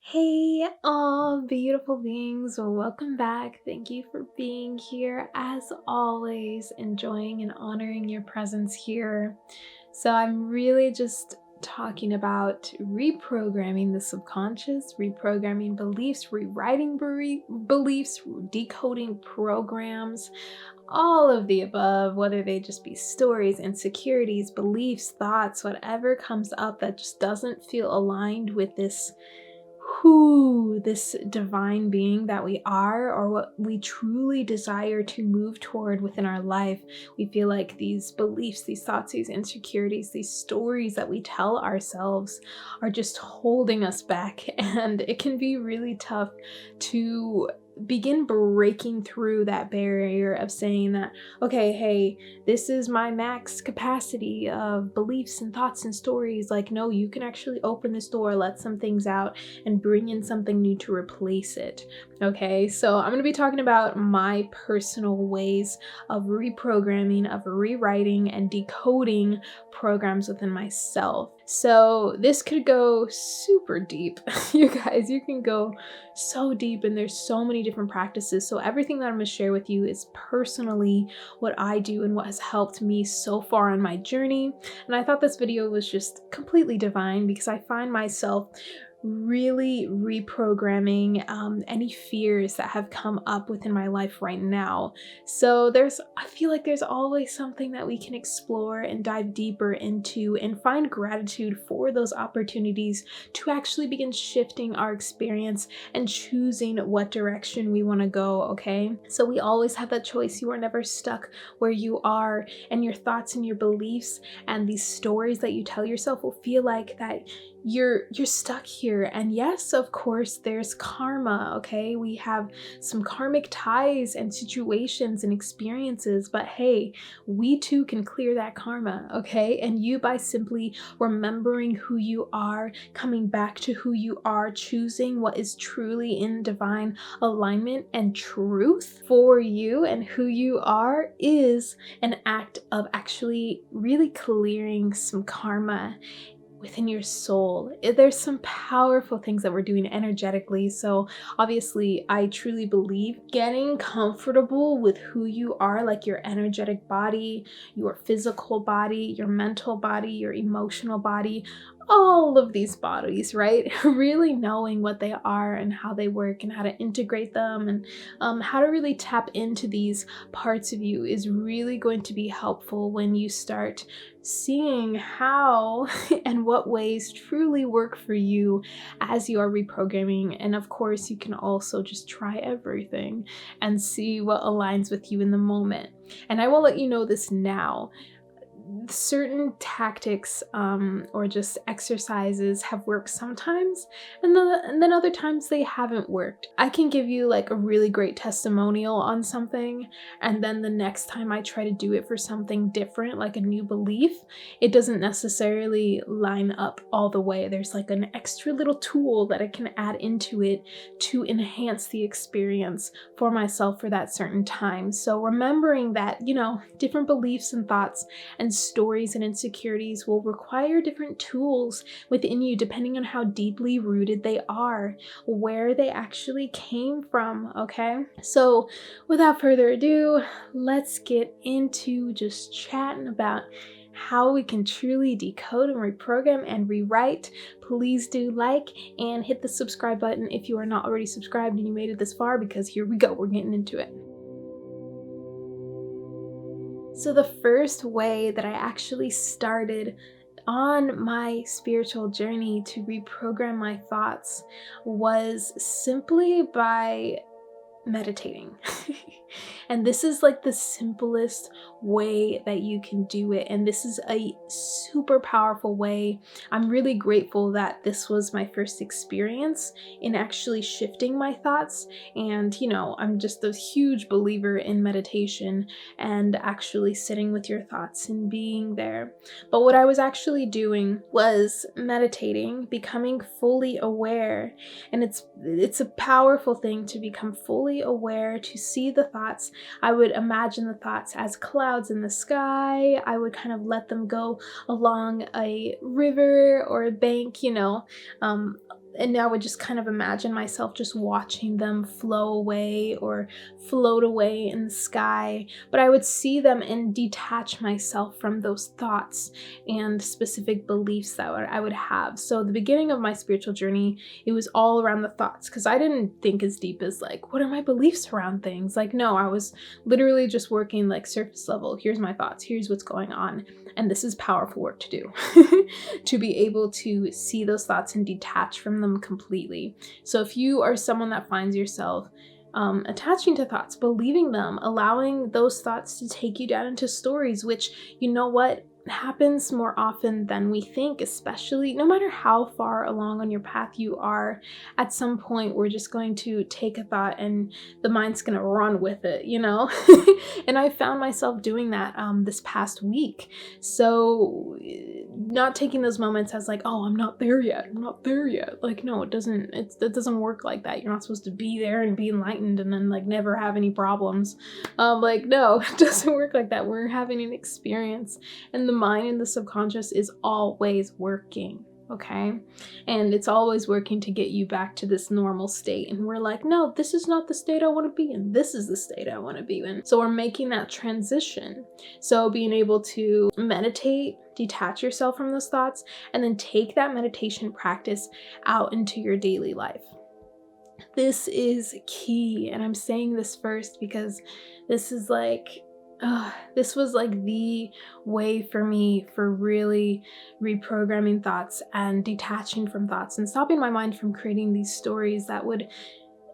Hey, all beautiful beings, welcome back. Thank you for being here. As always, enjoying and honoring your presence here. So, I'm really just talking about reprogramming the subconscious, reprogramming beliefs, rewriting beliefs, decoding programs, all of the above, whether they just be stories, insecurities, beliefs, thoughts, whatever comes up that just doesn't feel aligned with this divine being that we are, or what we truly desire to move toward within our life. We feel like these beliefs, these thoughts, these insecurities, these stories that we tell ourselves are just holding us back, and it can be really tough to begin breaking through that barrier of saying that, okay, hey, this is my max capacity of beliefs and thoughts and stories. Like, no, you can actually open this door, let some things out, and bring in something new to replace it. Okay, so I'm going to be talking about my personal ways of reprogramming, of rewriting, and decoding programs within myself. So this could go super deep. You guys, you can go so deep, and there's so many different practices. So everything that I'm going to share with you is personally what I do and what has helped me so far on my journey. And I thought this video was just completely divine because I find myself really reprogramming any fears that have come up within my life right now. So I feel like there's always something that we can explore and dive deeper into and find gratitude for those opportunities to actually begin shifting our experience and choosing what direction we want to go, okay? So we always have that choice. You are never stuck where you are, and your thoughts and your beliefs and these stories that you tell yourself will feel like that you're stuck here. And yes, of course, there's karma, okay? We have some karmic ties and situations and experiences, but hey, we too can clear that karma, okay? And you, by simply remembering who you are, coming back to who you are, choosing what is truly in divine alignment and truth for you and who you are, is an act of actually really clearing some karma within your soul. There's some powerful things that we're doing energetically. So obviously, I truly believe getting comfortable with who you are, like your energetic body, your physical body, your mental body, your emotional body, all of these bodies, right? Really knowing what they are and how they work and how to integrate them, and how to really tap into these parts of you is really going to be helpful when you start seeing how and what ways truly work for you as you are reprogramming. And of course, you can also just try everything and see what aligns with you in the moment. And I will let you know this now. Certain tactics or just exercises have worked sometimes, and then other times they haven't worked. I can give you like a really great testimonial on something, and then the next time I try to do it for something different, like a new belief, it doesn't necessarily line up all the way. There's like an extra little tool that I can add into it to enhance the experience for myself for that certain time. So remembering that, different beliefs and thoughts and stories and insecurities will require different tools within you depending on how deeply rooted they are, where they actually came from, okay? So without further ado, let's get into just chatting about how we can truly decode and reprogram and rewrite. Please do like and hit the subscribe button if you are not already subscribed and you made it this far, because here we go, we're getting into it. So the first way that I actually started on my spiritual journey to reprogram my thoughts was simply by meditating. And this is like the simplest way that you can do it, and this is a super powerful way. I'm really grateful that this was my first experience in actually shifting my thoughts, and I'm just a huge believer in meditation and actually sitting with your thoughts and being there. But what I was actually doing was meditating, becoming fully aware, and it's a powerful thing to become fully aware, to see the thoughts. I would imagine the thoughts as clouds in the sky. I would kind of let them go along a river or a bank, And I would just kind of imagine myself just watching them flow away or float away in the sky. But I would see them and detach myself from those thoughts and specific beliefs that I would have. So the beginning of my spiritual journey, it was all around the thoughts, because I didn't think as deep as like, what are my beliefs around things? Like, no, I was literally just working like surface level. Here's my thoughts. Here's what's going on. And this is powerful work to do, to be able to see those thoughts and detach from them completely. So if you are someone that finds yourself attaching to thoughts, believing them, allowing those thoughts to take you down into stories, which, you know what, happens more often than we think, especially no matter how far along on your path you are. At some point, we're just going to take a thought and the mind's going to run with it, you know? And I found myself doing that this past week. So not taking those moments as like, oh, I'm not there yet. I'm not there yet. Like, no, it doesn't work like that. You're not supposed to be there and be enlightened and then like never have any problems. Like, no, it doesn't work like that. We're having an experience, and the mind and the subconscious is always working, okay? And it's always working to get you back to this normal state. And we're like, no, this is not the state I want to be in. This is the state I want to be in. So we're making that transition. So being able to meditate, detach yourself from those thoughts, and then take that meditation practice out into your daily life. This is key. And I'm saying this first because this is like, this was like the way for me for really reprogramming thoughts and detaching from thoughts and stopping my mind from creating these stories that would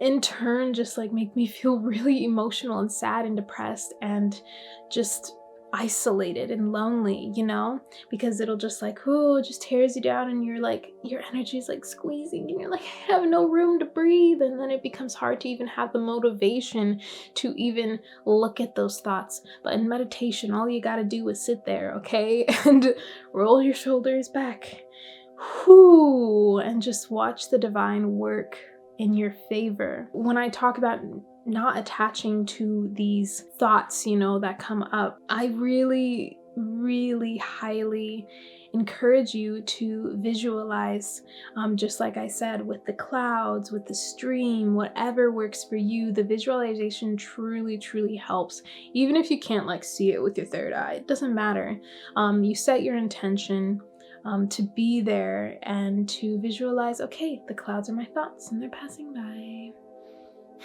in turn just like make me feel really emotional and sad and depressed and just isolated and lonely, you know, because it'll just like, oh, it just tears you down and you're like, your energy is like squeezing and you're like, I have no room to breathe. And then it becomes hard to even have the motivation to even look at those thoughts. But in meditation, all you got to do is sit there, okay? And roll your shoulders back, and just watch the divine work in your favor. When I talk about not attaching to these thoughts, you know, that come up, I really, really highly encourage you to visualize, just like I said, with the clouds, with the stream, whatever works for you. The visualization truly, truly helps. Even if you can't like see it with your third eye, it doesn't matter. You set your intention to be there and to visualize, okay, the clouds are my thoughts and they're passing by.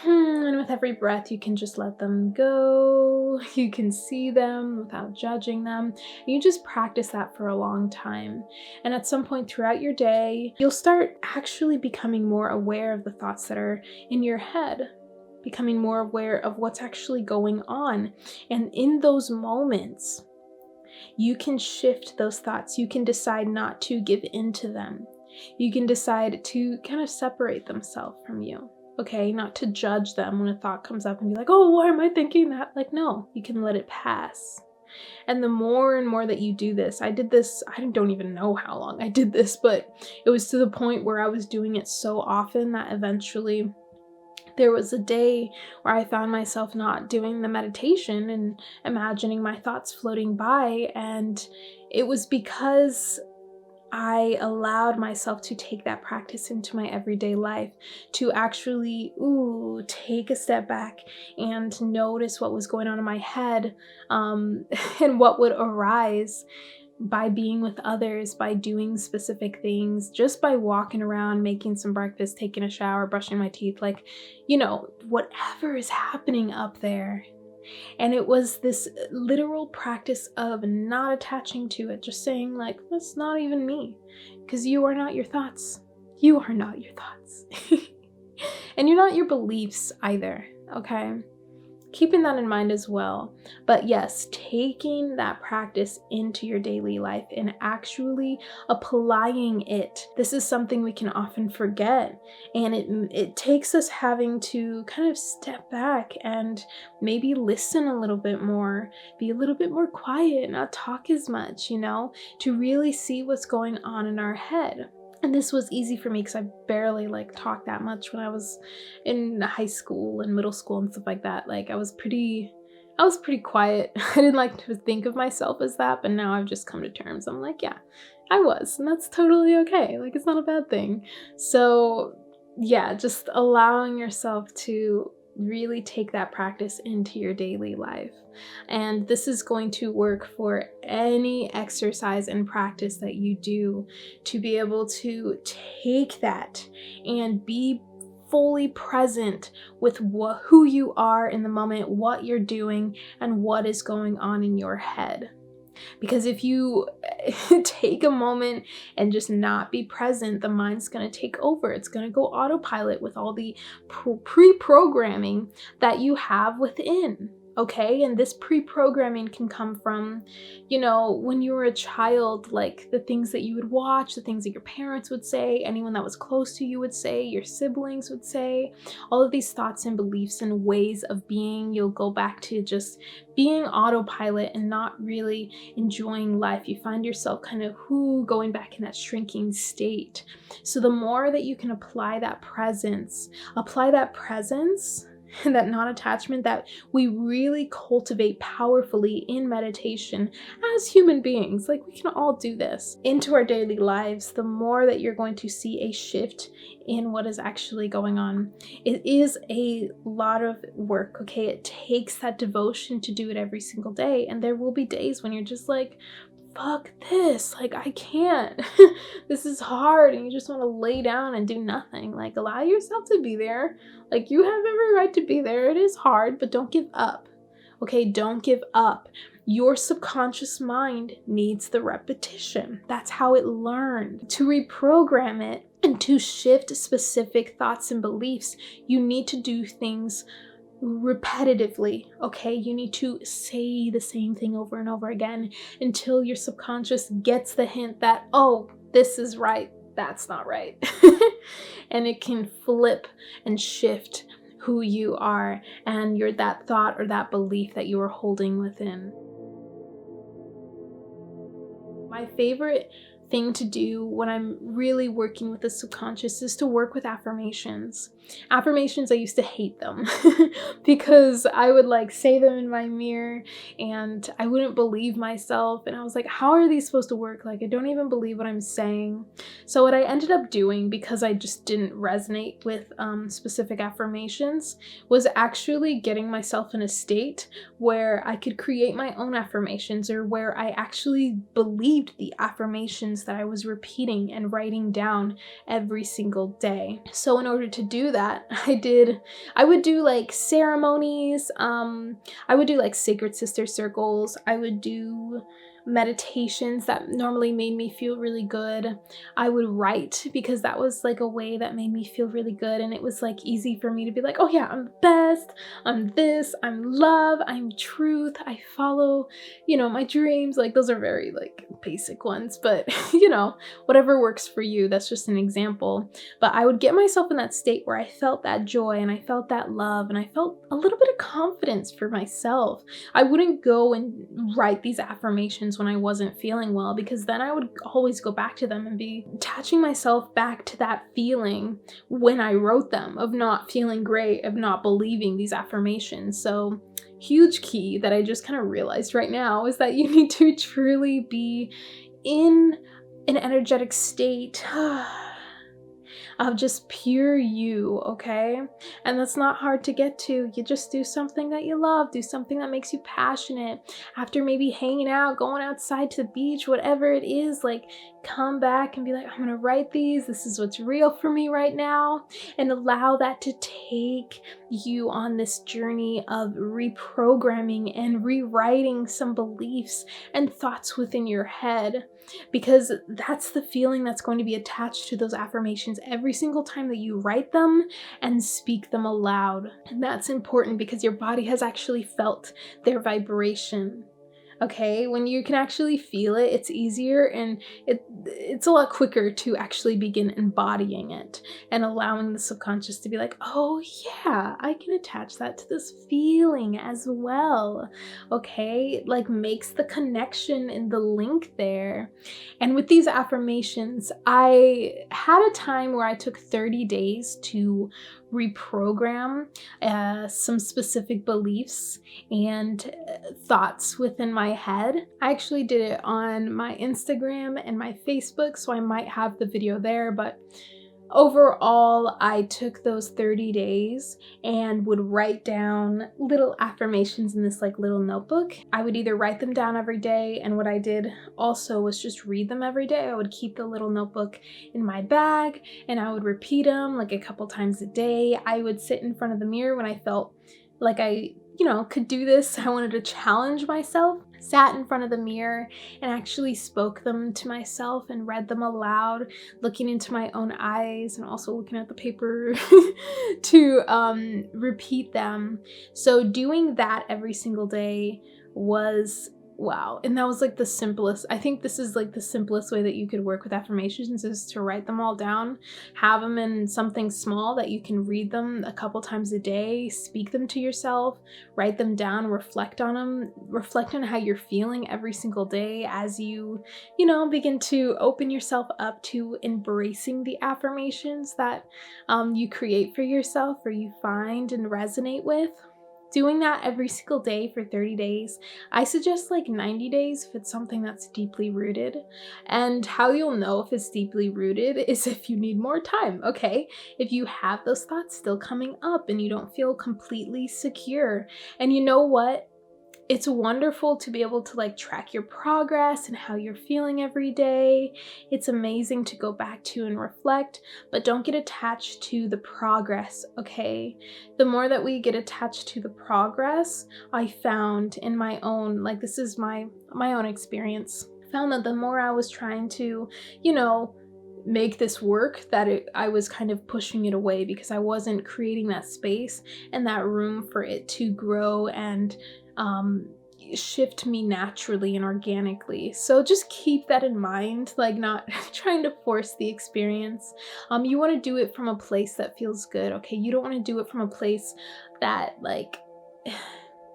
And with every breath, you can just let them go. You can see them without judging them. And you just practice that for a long time. And at some point throughout your day, you'll start actually becoming more aware of the thoughts that are in your head, becoming more aware of what's actually going on. And in those moments, you can shift those thoughts. You can decide not to give in to them. You can decide to kind of separate themselves from you. Okay, not to judge them when a thought comes up and be like, oh, why am I thinking that? Like, no, you can let it pass. And the more and more that you do this, I did this, I don't even know how long I did this, but it was to the point where I was doing it so often that eventually there was a day where I found myself not doing the meditation and imagining my thoughts floating by. And it was because I allowed myself to take that practice into my everyday life, to actually, take a step back and notice what was going on in my head, and what would arise by being with others, by doing specific things, just by walking around, making some breakfast, taking a shower, brushing my teeth, like, you know, whatever is happening up there. And it was this literal practice of not attaching to it, just saying like, that's not even me, because you are not your thoughts. You are not your thoughts. And you're not your beliefs either, okay? Keeping that in mind as well. But yes, taking that practice into your daily life and actually applying it. This is something we can often forget. And it takes us having to kind of step back and maybe listen a little bit more, be a little bit more quiet, not talk as much, you know, to really see what's going on in our head. And this was easy for me because I barely like talked that much when I was in high school and middle school and stuff like that. Like I was pretty I was pretty quiet. I didn't like to think of myself as that, but now I've just come to terms. I'm like, yeah, I was, and that's totally okay. Like, it's not a bad thing. So yeah, just allowing yourself to really take that practice into your daily life. And this is going to work for any exercise and practice that you do, to be able to take that and be fully present with who you are in the moment, what you're doing, and what is going on in your head. Because if you take a moment and just not be present, the mind's going to take over. It's going to go autopilot with all the pre-programming that you have within. Okay, and this pre-programming can come from, when you were a child, like the things that you would watch, the things that your parents would say, anyone that was close to you would say, your siblings would say, all of these thoughts and beliefs and ways of being. You'll go back to just being autopilot and not really enjoying life. You find yourself kind of going back in that shrinking state. So the more that you can apply that presence, and that non-attachment that we really cultivate powerfully in meditation as human beings, like we can all do this, into our daily lives, the more that you're going to see a shift in what is actually going on. It is a lot of work, okay? It takes that devotion to do it every single day, and there will be days when you're just like, fuck this, like I can't. This is hard, and you just want to lay down and do nothing. Like, allow yourself to be there. Like, you have every right to be there. It is hard, but don't give up. Okay, don't give up. Your subconscious mind needs the repetition. That's how it learned. To reprogram it and to shift specific thoughts and beliefs, you need to do things repetitively. Okay, you need to say the same thing over and over again until your subconscious gets the hint that, oh, this is right, that's not right. And it can flip and shift who you are and that thought or that belief that you are holding within. My favorite thing to do when I'm really working with the subconscious is to work with affirmations. Affirmations, I used to hate them because I would like say them in my mirror and I wouldn't believe myself, and I was like, how are these supposed to work? Like, I don't even believe what I'm saying. So what I ended up doing, because I just didn't resonate with specific affirmations, was actually getting myself in a state where I could create my own affirmations, or where I actually believed the affirmations that I was repeating and writing down every single day. So in order to do that, I would do like ceremonies, I would do like sacred sister circles, I would do meditations that normally made me feel really good. I would write because that was like a way that made me feel really good, and it was like easy for me to be like, oh yeah, I'm the best, I'm this, I'm love, I'm truth, I follow, my dreams. Like, those are very like basic ones, but whatever works for you. That's just an example. But I would get myself in that state where I felt that joy and I felt that love and I felt a little bit of confidence for myself. I wouldn't go and write these affirmations when I wasn't feeling well, because then I would always go back to them and be attaching myself back to that feeling when I wrote them, of not feeling great, of not believing these affirmations. So huge key that I just kind of realized right now is that you need to truly be in an energetic state of just pure you, okay? And that's not hard to get to. You just do something that you love, do something that makes you passionate. After maybe hanging out, going outside to the beach, whatever it is, like, come back and be like, I'm gonna write these, this is what's real for me right now, and allow that to take you on this journey of reprogramming and rewriting some beliefs and thoughts within your head, because that's the feeling that's going to be attached to those affirmations every single time that you write them and speak them aloud. And that's important because your body has actually felt their vibration. Okay, when you can actually feel it, it's easier, and it's a lot quicker to actually begin embodying it and allowing the subconscious to be like, oh yeah, I can attach that to this feeling as well. Okay, like makes the connection and the link there. And with these affirmations, I had a time where I took 30 days to reprogram some specific beliefs and thoughts within my head. I actually did it on my Instagram and my Facebook, so I might have the video there, but overall, I took those 30 days and would write down little affirmations in this like little notebook. I would either write them down every day, and what I did also was just read them every day. I would keep the little notebook in my bag and I would repeat them like a couple times a day. I would sit in front of the mirror when I felt like I could do this. I wanted to challenge myself. Sat in front of the mirror and actually spoke them to myself and read them aloud, looking into my own eyes and also looking at the paper to repeat them. So doing that every single day was wow. And that was like the simplest. I think this is like the simplest way that you could work with affirmations, is to write them all down, have them in something small that you can read them a couple times a day, speak them to yourself, write them down, reflect on them, reflect on how you're feeling every single day as you begin to open yourself up to embracing the affirmations that you create for yourself or you find and resonate with. Doing that every single day for 30 days. I suggest like 90 days if it's something that's deeply rooted. And how you'll know if it's deeply rooted is if you need more time, okay? If you have those thoughts still coming up and you don't feel completely secure. And you know what? It's wonderful to be able to like track your progress and how you're feeling every day. It's amazing to go back to and reflect, but don't get attached to the progress, okay? The more that we get attached to the progress, I found in my own, like this is my own experience, found that the more I was trying to, make this work, that I was kind of pushing it away because I wasn't creating that space and that room for it to grow and shift me naturally and organically. So just keep that in mind, like not trying to force the experience. You want to do it from a place that feels good, okay? You don't want to do it from a place that like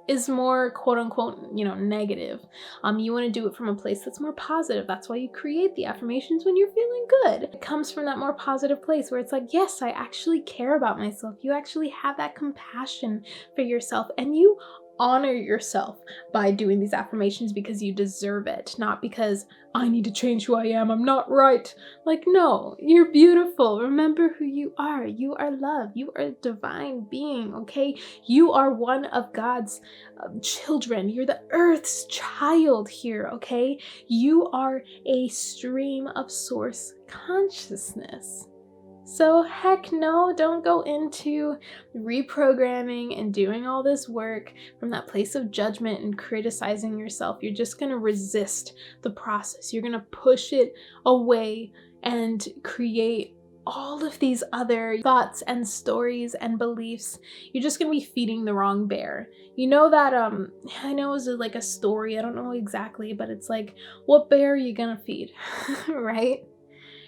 is more quote unquote, negative. You want to do it from a place that's more positive. That's why you create the affirmations when you're feeling good. It comes from that more positive place where it's like, yes, I actually care about myself. You actually have that compassion for yourself and you honor yourself by doing these affirmations because you deserve it, not because I need to change who I am. I'm not right. Like, no, you're beautiful. Remember who you are. You are love. You are a divine being, okay? You are one of God's children. You're the earth's child here, okay? You are a stream of source consciousness. So heck no, don't go into reprogramming and doing all this work from that place of judgment and criticizing yourself. You're just going to resist the process. You're going to push it away and create all of these other thoughts and stories and beliefs. You're just going to be feeding the wrong bear. You know that, I know it was like a story, I don't know exactly, but it's like, what bear are you going to feed, right?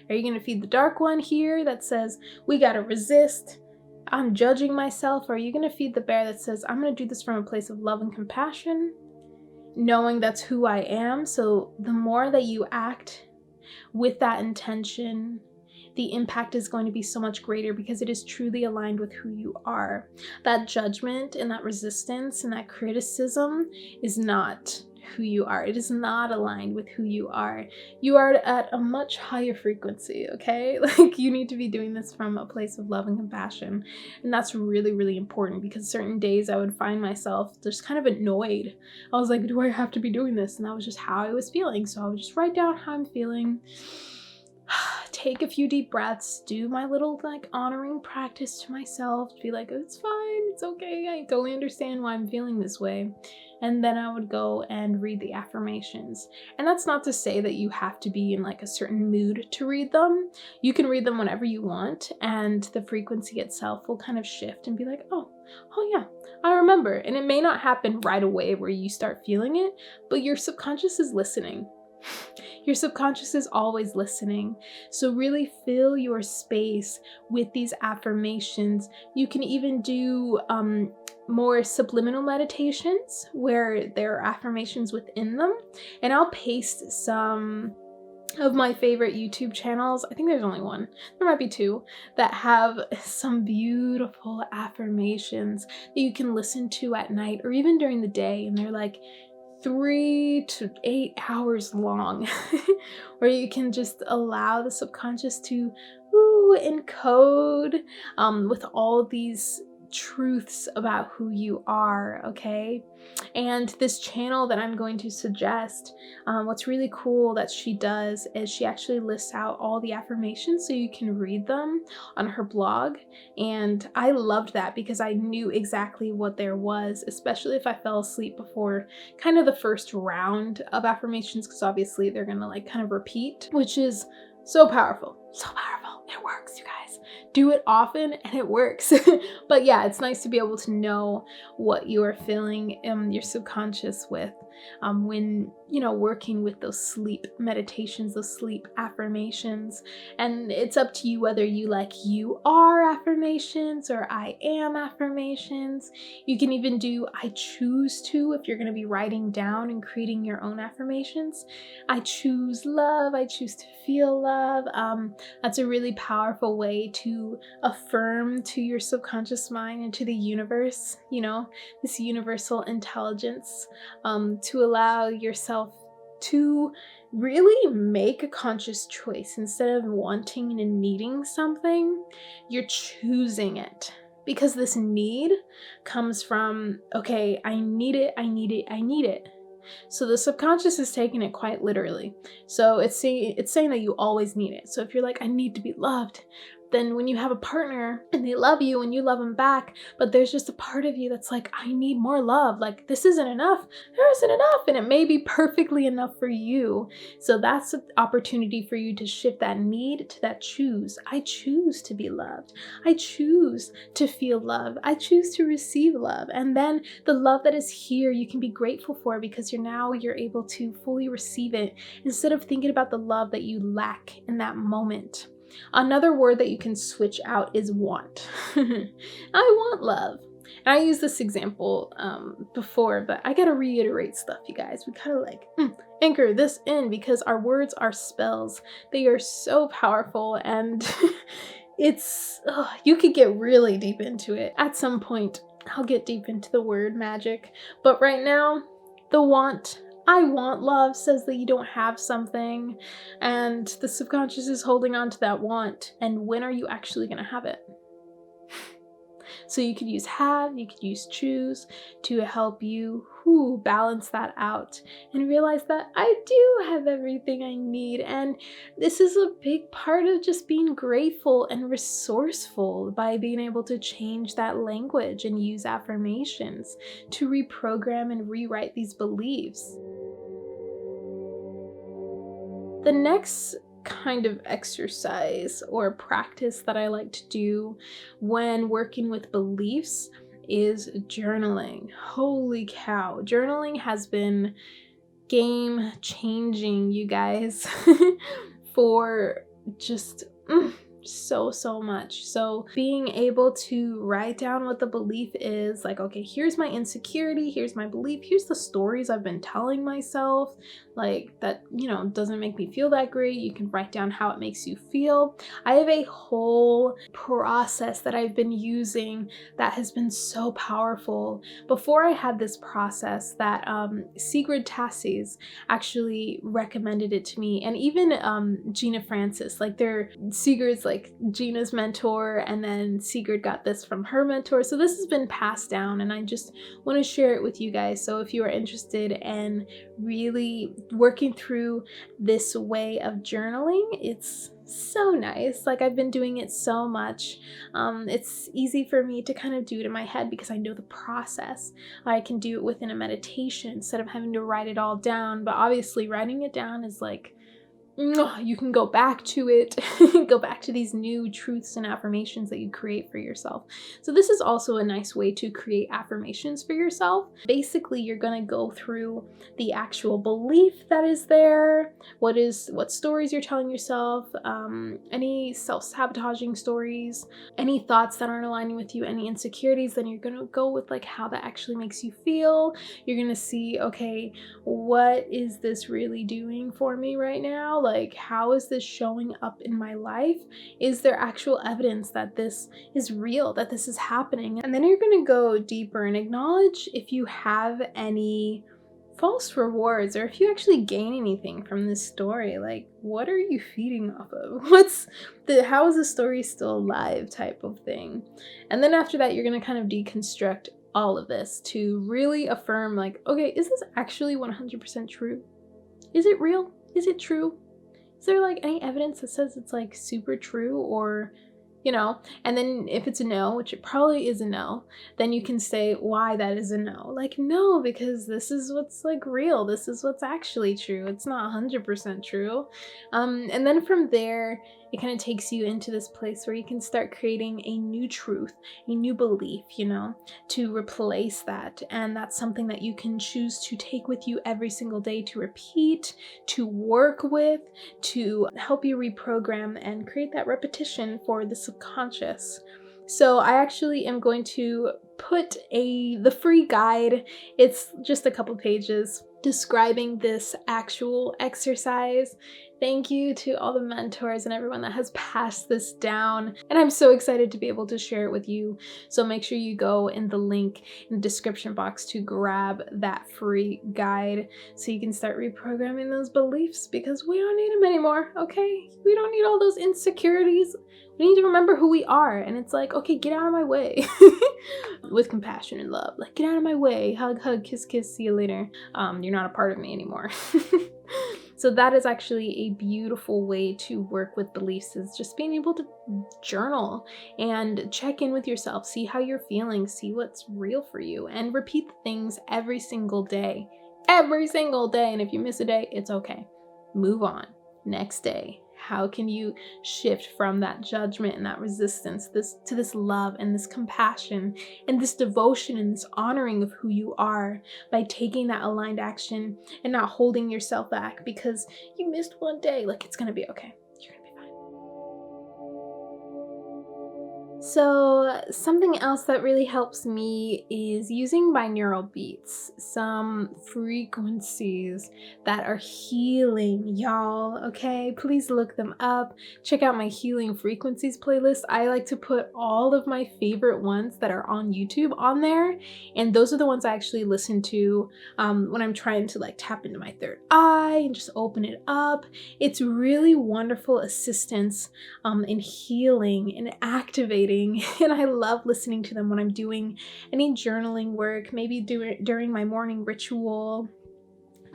Are you going to feed the dark one here that says, we got to resist, I'm judging myself? Or are you going to feed the bear that says, I'm going to do this from a place of love and compassion, knowing that's who I am? So the more that you act with that intention, the impact is going to be so much greater because it is truly aligned with who you are. That judgment and that resistance and that criticism is not who you are. It is not aligned with who you are. You are at a much higher frequency, okay? Like, you need to be doing this from a place of love and compassion. And that's really, really important because certain days I would find myself just kind of annoyed. I was like, do I have to be doing this? And that was just how I was feeling. So I would just write down how I'm feeling. take a few deep breaths, do my little like honoring practice to myself, be like, it's fine, it's okay, I totally understand why I'm feeling this way. And then I would go and read the affirmations. And that's not to say that you have to be in like a certain mood to read them. You can read them whenever you want, and the frequency itself will kind of shift and be like, oh yeah, I remember. And it may not happen right away where you start feeling it, but your subconscious is listening. Your subconscious is always listening. So really fill your space with these affirmations. You can even do more subliminal meditations where there are affirmations within them. And I'll paste some of my favorite YouTube channels. I think there's only one. There might be two that have some beautiful affirmations that you can listen to at night or even during the day. And they're like 3 to 8 hours long, where you can just allow the subconscious to encode with all these truths about who you are, okay? And this channel that I'm going to suggest, what's really cool that she does is she actually lists out all the affirmations so you can read them on her blog. And I loved that because I knew exactly what there was, especially if I fell asleep before kind of the first round of affirmations, because obviously they're gonna like kind of repeat, which is so powerful. So powerful. It works, you guys. Do it often and it works. But yeah, it's nice to be able to know what you are filling your subconscious with when, you know, working with those sleep meditations, those sleep affirmations. And it's up to you whether you like you are affirmations or I am affirmations. You can even do I choose to if you're going to be writing down and creating your own affirmations. I choose love. I choose to feel love. That's a really powerful way to affirm to your subconscious mind and to the universe, you know, this universal intelligence, to allow yourself to really make a conscious choice. Instead of wanting and needing something, you're choosing it. Because this need comes from, okay, I need it, I need it, I need it. So the subconscious is taking it quite literally. So it's saying that you always need it. So if you're like, I need to be loved, then when you have a partner and they love you and you love them back, but there's just a part of you that's like, I need more love. Like, this isn't enough. There isn't enough. And it may be perfectly enough for you. So that's an opportunity for you to shift that need to that choose. I choose to be loved. I choose to feel love. I choose to receive love. And then the love that is here, you can be grateful for because you're able to fully receive it instead of thinking about the love that you lack in that moment. Another word that you can switch out is want. I want love. And I used this example before, but I gotta reiterate stuff, you guys. We gotta like anchor this in because our words are spells. They are so powerful, and you could get really deep into it. At some point, I'll get deep into the word magic. But right now, the want. I want love says that you don't have something, and the subconscious is holding on to that want. And when are you actually going to have it? So you could use have, you could use choose to help you balance that out and realize that I do have everything I need. And this is a big part of just being grateful and resourceful by being able to change that language and use affirmations to reprogram and rewrite these beliefs. The next kind of exercise or practice that I like to do when working with beliefs is journaling. Holy cow, journaling has been game changing, you guys, for just so much. So being able to write down what the belief is, like, okay, here's my insecurity, here's my belief, here's the stories I've been telling myself, like that, you know, doesn't make me feel that great. You can write down how it makes you feel. I have a whole process that I've been using that has been so powerful. Before I had this process that Sigrid Tassis actually recommended it to me, and even Gina Francis, like Sigrid's like Gina's mentor, and then Sigrid got this from her mentor. So this has been passed down, and I just want to share it with you guys. So if you are interested in really working through this way of journaling, it's so nice. Like, I've been doing it so much. It's easy for me to kind of do it in my head because I know the process. I can do it within a meditation instead of having to write it all down. But obviously, writing it down is like, you can go back to it, go back to these new truths and affirmations that you create for yourself. So this is also a nice way to create affirmations for yourself. Basically, you're going to go through the actual belief that is there, what stories you're telling yourself, any self-sabotaging stories, any thoughts that aren't aligning with you, any insecurities. Then you're going to go with like how that actually makes you feel. You're going to see, okay, what is this really doing for me right now? Like, how is this showing up in my life? Is there actual evidence that this is real, that this is happening? And then you're going to go deeper and acknowledge if you have any false rewards or if you actually gain anything from this story. Like, what are you feeding off of? How is the story still alive type of thing? And then after that, you're going to kind of deconstruct all of this to really affirm, like, okay, is this actually 100% true? Is it real? Is it true? Is there like any evidence that says it's like super true, or, and then if it's a no, which it probably is a no, then you can say why that is a no. Like, no, because this is what's like real. This is what's actually true. It's not 100% true. And then from there, it kind of takes you into this place where you can start creating a new truth, a new belief, to replace that. And that's something that you can choose to take with you every single day, to repeat, to work with, to help you reprogram and create that repetition for the subconscious. So I actually am going to put the free guide. It's just a couple pages describing this actual exercise. Thank you to all the mentors and everyone that has passed this down. And I'm so excited to be able to share it with you. So make sure you go in the link in the description box to grab that free guide so you can start reprogramming those beliefs, because we don't need them anymore, okay? We don't need all those insecurities. We need to remember who we are. And it's like, okay, get out of my way. With compassion and love. Like, get out of my way. Hug, hug, kiss, kiss. See you later. You're not a part of me anymore. So that is actually a beautiful way to work with beliefs, is just being able to journal and check in with yourself, see how you're feeling, see what's real for you, and repeat the things every single day. Every single day. And if you miss a day, it's okay. Move on. Next day. How can you shift from that judgment and that resistance to this love and this compassion and this devotion and this honoring of who you are by taking that aligned action and not holding yourself back because you missed one day? Like, it's gonna be okay. You're gonna be fine. So something else that really helps me is using binaural beats, some frequencies that are healing, y'all, okay? Please look them up. Check out my healing frequencies playlist. I like to put all of my favorite ones that are on YouTube on there, and those are the ones I actually listen to when I'm trying to like tap into my third eye and just open it up. It's really wonderful assistance in healing and activating. And I love listening to them when I'm doing any journaling work, maybe during my morning ritual,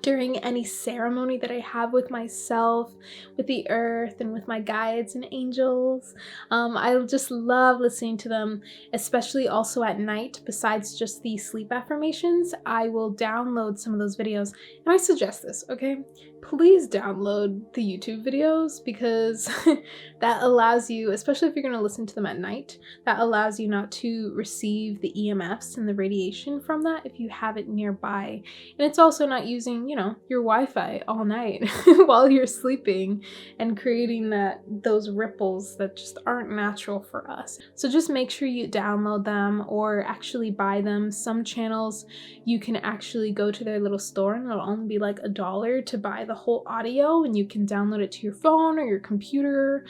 during any ceremony that I have with myself, with the earth, and with my guides and angels. I just love listening to them, especially also at night. Besides just the sleep affirmations, I will download some of those videos. And I suggest this, okay? Please download the YouTube videos, because that allows you, especially if you're going to listen to them at night, that allows you not to receive the EMFs and the radiation from that if you have it nearby. And it's also not using, your Wi-Fi all night while you're sleeping and creating those ripples that just aren't natural for us. So just make sure you download them or actually buy them. Some channels you can actually go to their little store and it'll only be like $1 to buy the whole audio, and you can download it to your phone or your computer,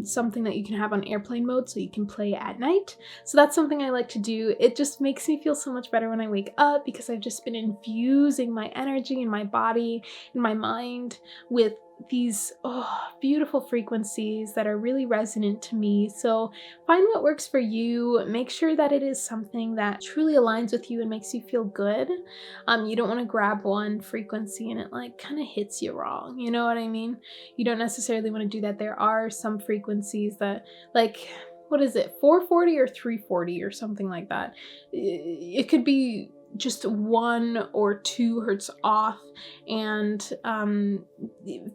something that you can have on airplane mode so you can play at night. So that's something I like to do. It just makes me feel so much better when I wake up, because I've just been infusing my energy and my body and my mind with these beautiful frequencies that are really resonant to me. So find what works for you. Make sure that it is something that truly aligns with you and makes you feel good. You don't want to grab one frequency and it like kind of hits you wrong. You know what I mean? You don't necessarily want to do that. There are some frequencies that, like, what is it, 440 or 340 or something like that. It could be just 1 or 2 hertz off and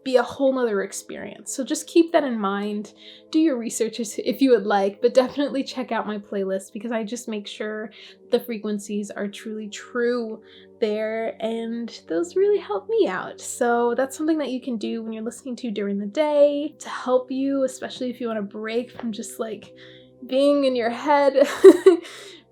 be a whole nother experience. So just keep that in mind. Do your research if you would like, but definitely check out my playlist because I just make sure the frequencies are truly true there, and those really help me out. So that's something that you can do when you're listening to during the day to help you, especially if you want to break from just like being in your head.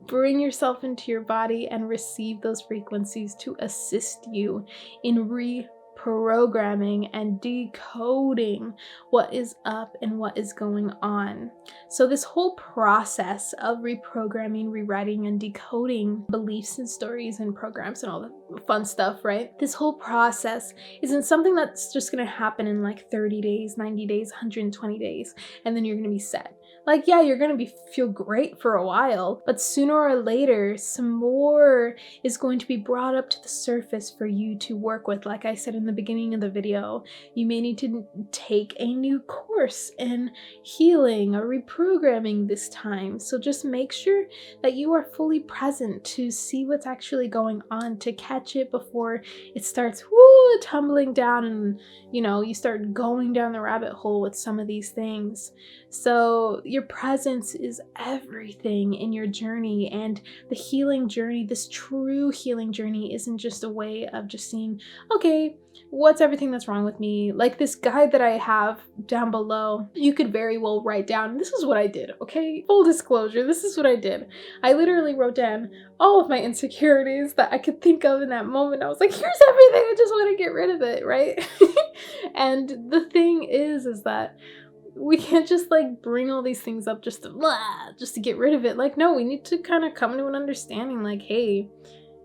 Bring yourself into your body and receive those frequencies to assist you in reprogramming and decoding what is up and what is going on. So this whole process of reprogramming, rewriting, and decoding beliefs and stories and programs and all the fun stuff, right? This whole process isn't something that's just going to happen in like 30 days, 90 days, 120 days, and then you're going to be set. Like, yeah, you're going to feel great for a while, but sooner or later, some more is going to be brought up to the surface for you to work with. Like I said in the beginning of the video, you may need to take a new course in healing or reprogramming this time. So just make sure that you are fully present to see what's actually going on, to catch it before it starts tumbling down and, you know, you start going down the rabbit hole with some of these things. So your presence is everything in your journey, and the healing journey, this true healing journey, isn't just a way of just seeing, okay, what's everything that's wrong with me? Like this guide that I have down below, you could very well write down, this is what I did, okay? Full disclosure, this is what I did. I literally wrote down all of my insecurities that I could think of in that moment. I was like, here's everything, I just want to get rid of it, right? And the thing is that we can't just like bring all these things up just to get rid of it. Like, no, we need to kind of come to an understanding like, hey,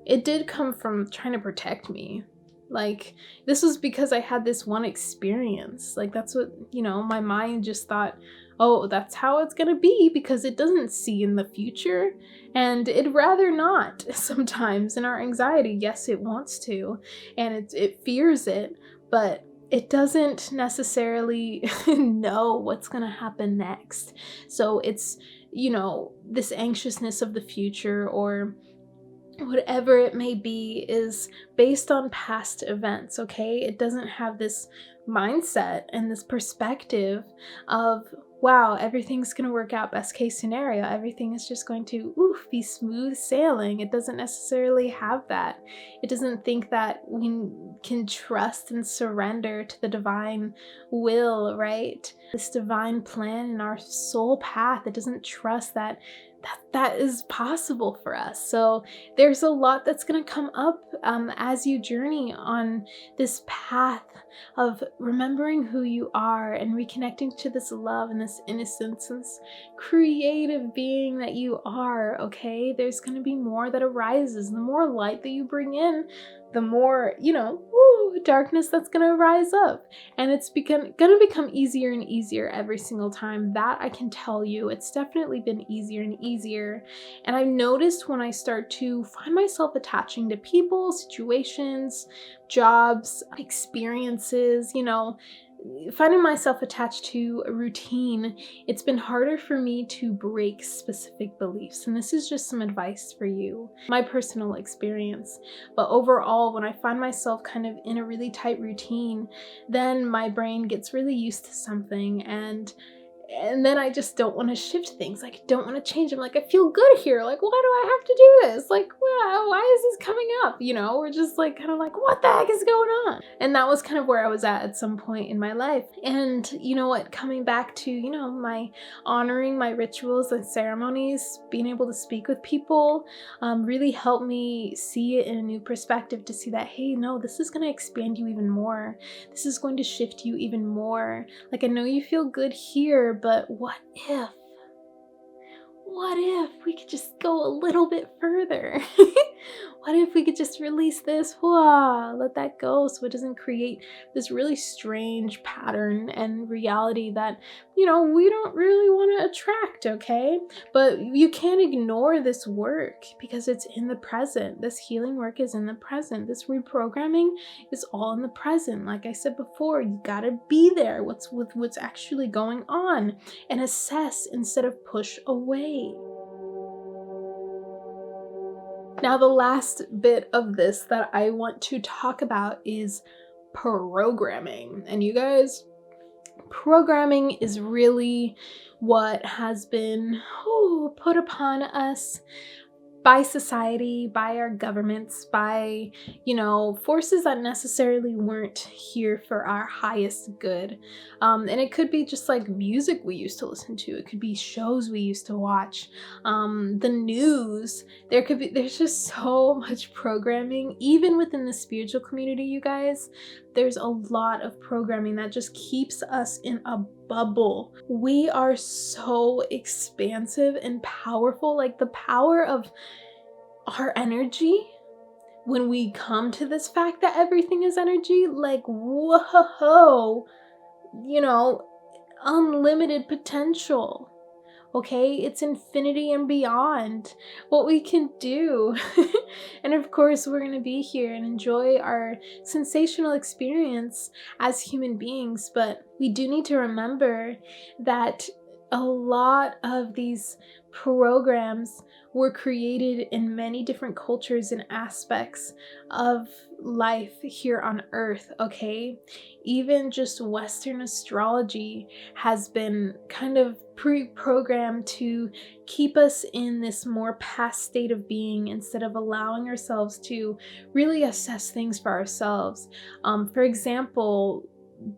it did come from trying to protect me. Like, this was because I had this one experience. Like, that's what, you know, my mind just thought, oh, that's how it's gonna be because it doesn't see in the future, and it'd rather not sometimes. In our anxiety, yes, it wants to, and it fears it, but it doesn't necessarily know what's going to happen next. So it's, you know, this anxiousness of the future or whatever it may be is based on past events, okay? It doesn't have this mindset and this perspective of, wow, everything's going to work out, best case scenario. Everything is just going to be smooth sailing. It doesn't necessarily have that. It doesn't think that we can trust and surrender to the divine will, right? This divine plan in our soul path. It doesn't trust that is possible for us. So there's a lot that's going to come up as you journey on this path of remembering who you are and reconnecting to this love and this innocence and this creative being that you are, okay? There's going to be more that arises. The more light that you bring in, the more, you know, darkness that's going to rise up. And it's going to become easier and easier every single time. That I can tell you. It's definitely been easier and easier. And I've noticed when I start to find myself attaching to people, situations, jobs, experiences, you know, finding myself attached to a routine, it's been harder for me to break specific beliefs. And this is just some advice for you, my personal experience. But overall, when I find myself kind of in a really tight routine, then my brain gets really used to something, and then I just don't want to shift things. Like, I don't want to change them. Like, I feel good here. Like, why do I have to do this? Like, why is this coming up? You know, we're just like, kind of like, what the heck is going on? And that was kind of where I was at some point in my life. And you know what, coming back to, you know, my honoring my rituals and ceremonies, being able to speak with people, really helped me see it in a new perspective, to see that, hey, no, this is going to expand you even more. This is going to shift you even more. Like, I know you feel good here, but what if we could just go a little bit further? what if we could just release this? Whoa, let that go so it doesn't create this really strange pattern and reality that, we don't really want to attract, okay? But you can't ignore this work because it's in the present. This healing work is in the present. This reprogramming is all in the present. Like I said before, you gotta be there with what's actually going on and assess instead of push away. Now, the last bit of this that I want to talk about is programming. And you guys, programming is really what has been put upon us by society, by our governments, by, forces that necessarily weren't here for our highest good. And it could be just like music we used to listen to. It could be shows we used to watch, the news. There's just so much programming, even within the spiritual community, you guys. There's a lot of programming that just keeps us in a bubble. We are so expansive and powerful. Like the power of our energy, when we come to this fact that everything is energy, like, whoa, unlimited potential. Okay, it's infinity and beyond what we can do. And of course, we're going to be here and enjoy our sensational experience as human beings. But we do need to remember that a lot of these programs were created in many different cultures and aspects of life here on Earth, okay? Even just Western astrology has been kind of pre-programmed to keep us in this more past state of being instead of allowing ourselves to really assess things for ourselves. For example,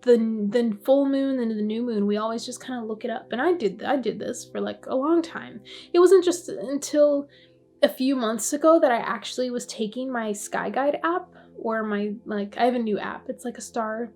the full moon and the new moon, we always just kind of look it up. And I did this for like a long time. It wasn't just until a few months ago that I actually was taking my Sky Guide app, or I have a new app. It's like a star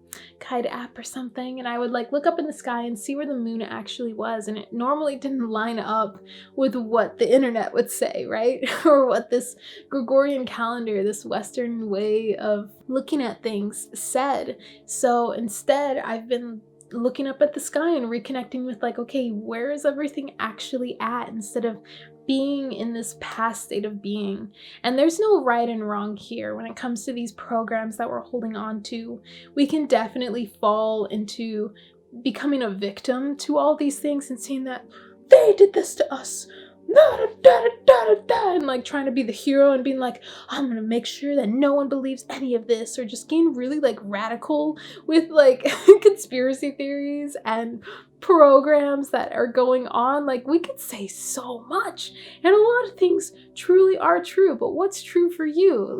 guide app or something. And I would look up in the sky and see where the moon actually was. And it normally didn't line up with what the internet would say, right? Or what this Gregorian calendar, this Western way of looking at things said. So instead, I've been looking up at the sky and reconnecting with okay, where is everything actually at, instead of being in this past state of being. And there's no right and wrong here when it comes to these programs that we're holding on to. We can definitely fall into becoming a victim to all these things and seeing that they did this to us, and trying to be the hero and being I'm gonna make sure that no one believes any of this, or just getting really radical with conspiracy theories and programs that are going on. We could say so much, and a lot of things truly are true, but what's true for you?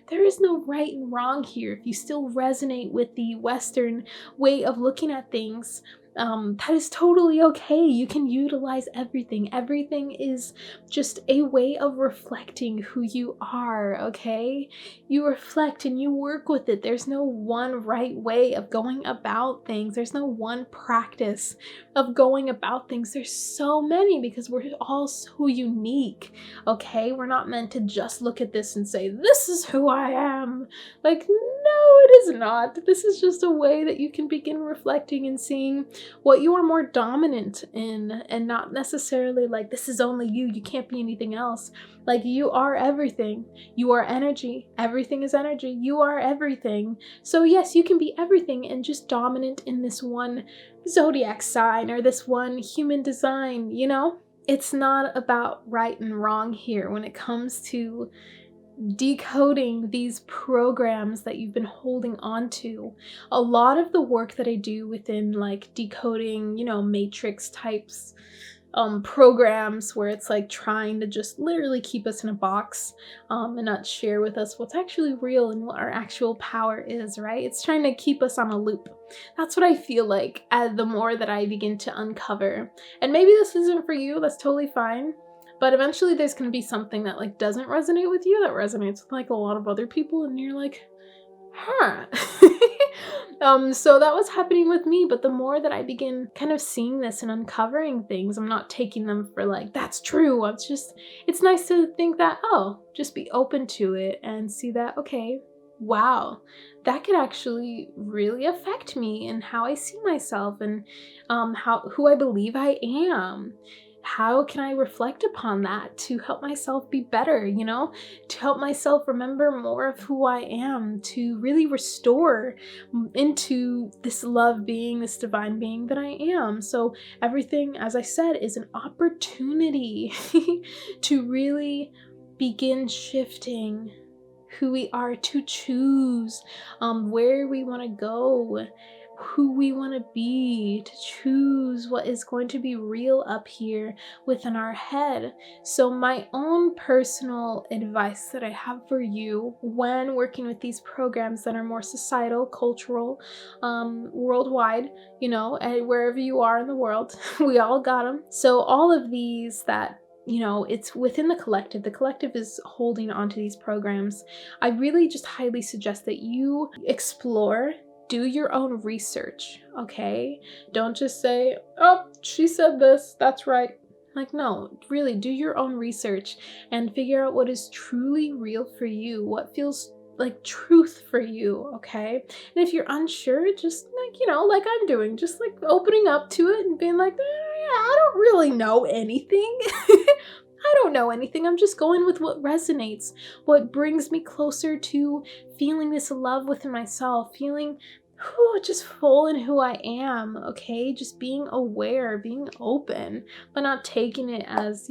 There is no right and wrong here. If you still resonate with the Western way of looking at things, that is totally okay. You can utilize everything. Everything is just a way of reflecting who you are, okay? You reflect and you work with it. There's no one right way of going about things. There's no one practice of going about things. There's so many, because we're all so unique, okay? We're not meant to just look at this and say, this is who I am. No, it is not. This is just a way that you can begin reflecting and seeing what you are more dominant in, and not necessarily this is only you, you can't be anything else. You are everything. You are energy. Everything is energy. You are everything. So yes, you can be everything and just dominant in this one zodiac sign or this one human design, It's not about right and wrong here when it comes to decoding these programs that you've been holding on to. A lot of the work that I do within decoding, matrix types programs, where it's trying to just literally keep us in a box and not share with us what's actually real and what our actual power is, right? It's trying to keep us on a loop. That's what I feel the more that I begin to uncover. And maybe this isn't for you, that's totally fine. But eventually there's going to be something that doesn't resonate with you, that resonates with a lot of other people, and you're huh. So that was happening with me, but the more that I begin kind of seeing this and uncovering things, I'm not taking them for like, that's true. It's nice to think that, oh, just be open to it and see that, okay, wow, that could actually really affect me and how I see myself and who I believe I am. How can I reflect upon that to help myself be better, to help myself remember more of who I am, to really restore into this love being, this divine being that I am. So everything, as I said, is an opportunity to really begin shifting who we are, to choose where we want to go, who we want to be, to choose what is going to be real up here within our head. So my own personal advice that I have for you when working with these programs that are more societal, cultural, worldwide, and wherever you are in the world, we all got them. So all of these that it's within the collective. The collective is holding onto these programs. I really just highly suggest that you explore, do your own research, okay? Don't just say, oh, she said this, that's right. Like, no, really do your own research and figure out what is truly real for you, what feels like truth for you, okay? And if you're unsure, just like I'm doing, just like opening up to it and being like, I don't really know anything. I don't know anything. I'm just going with what resonates, what brings me closer to feeling this love within myself, feeling just full in who I am, okay? Just being aware, being open, but not taking it as,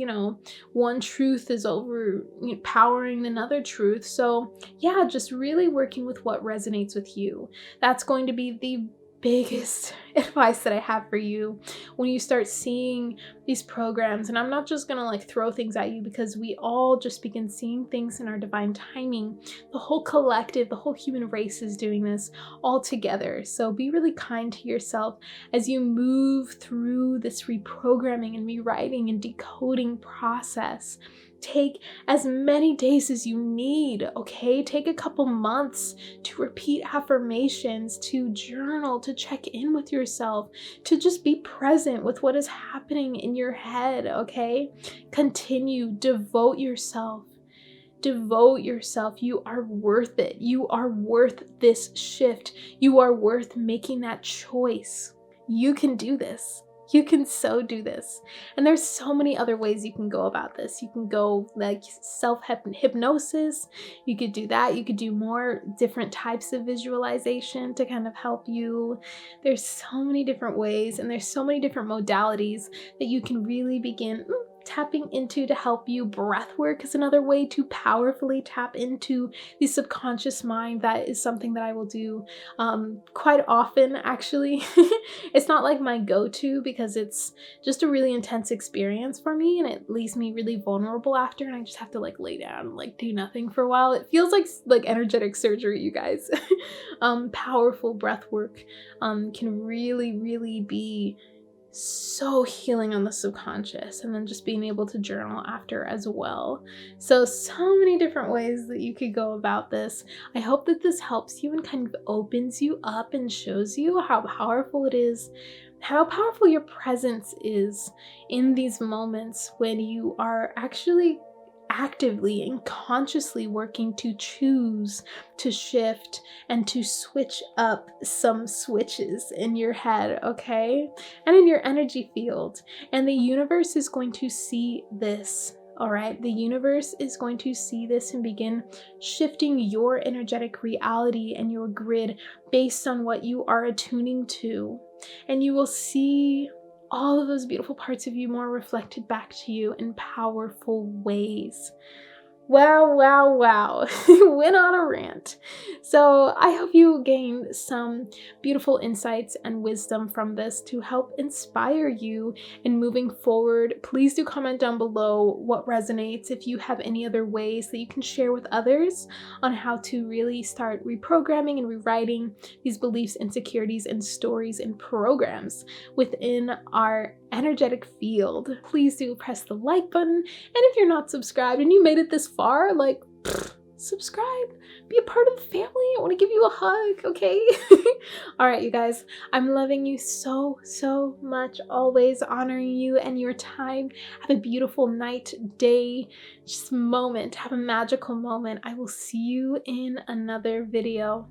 one truth is overpowering another truth. So yeah, just really working with what resonates with you. That's going to be the biggest advice that I have for you when you start seeing these programs. And I'm not just gonna like throw things at you, because we all just begin seeing things in our divine timing. The whole collective, the whole human race is doing this all together. So be really kind to yourself as you move through this reprogramming and rewriting and decoding process. Take as many days as you need, okay? Take a couple months to repeat affirmations, to journal, to check in with yourself, to just be present with what is happening in your head, okay? Continue, devote yourself. Devote yourself. You are worth it. You are worth this shift. You are worth making that choice. You can do this. You can so do this. And there's so many other ways you can go about this. You can go like self-hypnosis. You could do that. You could do more different types of visualization to kind of help you. There's so many different ways, and there's so many different modalities that you can really begin tapping into to help you. Breath work is another way to powerfully tap into the subconscious mind. That is something that I will do quite often, actually. It's not like my go-to, because it's just a really intense experience for me, and it leaves me really vulnerable after, and I just have to like lay down and like do nothing for a while. It feels like energetic surgery, you guys. Powerful breath work can really be so healing on the subconscious, and then just being able to journal after as well. So many different ways that you could go about this. I hope that this helps you and kind of opens you up and shows you how powerful it is, how powerful your presence is in these moments when you are actually actively and consciously working to choose to shift and to switch up some switches in your head, okay? And in your energy field. And the universe is going to see this, all right? The universe is going to see this and begin shifting your energetic reality and your grid based on what you are attuning to. And you will see all of those beautiful parts of you more reflected back to you in powerful ways. Wow. Went on a rant. So I hope you gained some beautiful insights and wisdom from this to help inspire you in moving forward. Please do comment down below what resonates, if you have any other ways that you can share with others on how to really start reprogramming and rewriting these beliefs, insecurities, and stories and programs within our energetic field. Please do press the like button, and if you're not subscribed and you made it this far, like, subscribe, be a part of the family. I want to give you a hug, okay? All right, you guys, I'm loving you so, so much, always honoring you and your time. Have a beautiful night, day, just moment. Have a magical moment. I will see you in another video.